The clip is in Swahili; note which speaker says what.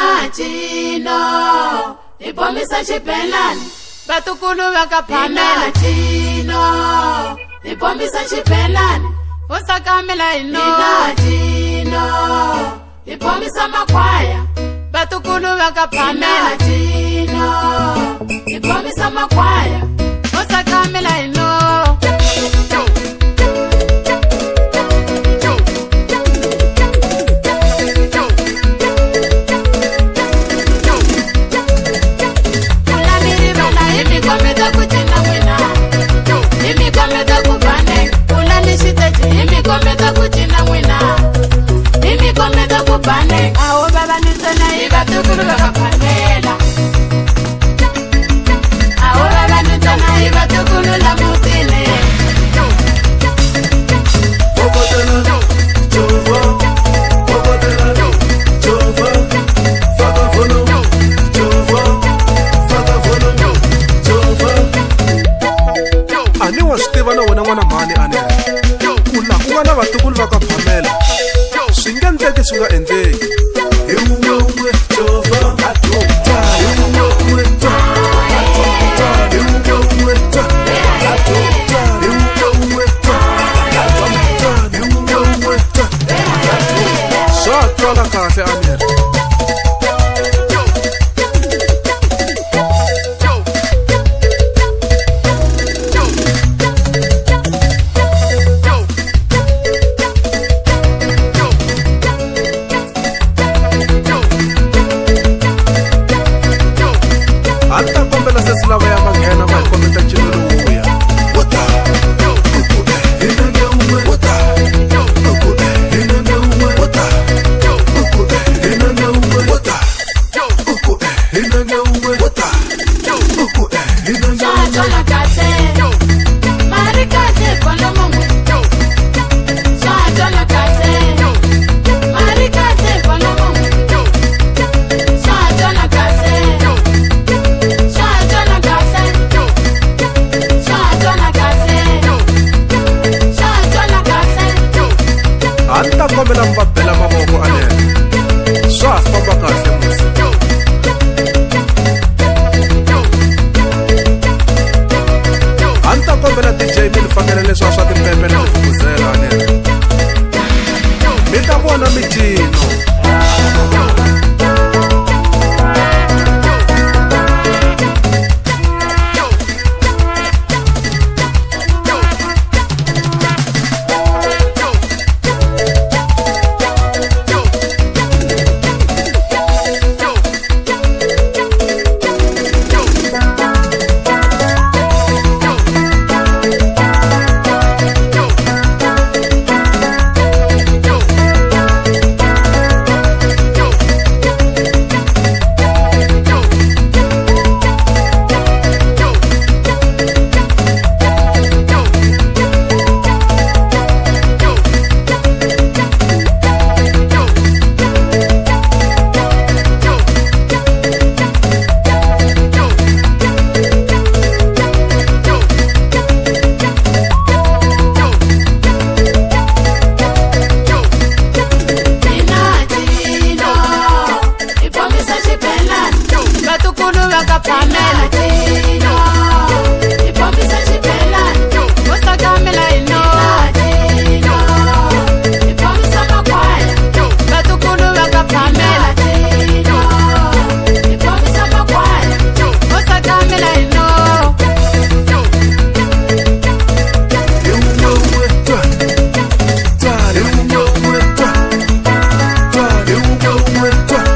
Speaker 1: Minachino ipomisa chipelani batukulu vakaphamela Minachino ipomisa chipelani usakamela ino Minachino ipomisa makwaya batukulu vakaphamela Minachino ipomisa makwaya usakamela ino awo babanitsana ibatukulu bakaphamela awo babanitsana ibatukulu la mutile Bogotela Jova Bogotela Jova Fagavono Jova Fagavono Jova ani wa switiva na wena n'wana mhani anere kula ku va na vatukulu vakaphamela swi nga endleki swi nga endleki hi un'we Jova adopta hi un'we adopta hi un'we adopta hi un'we adopta hi un'we swa twala kahle anere kombela mbabela mavoko anene swa famba kahle musi anta kombela DJ mi fanele leswa swa timpepe na kuvuzela anene mi ta vona mitino
Speaker 2: We're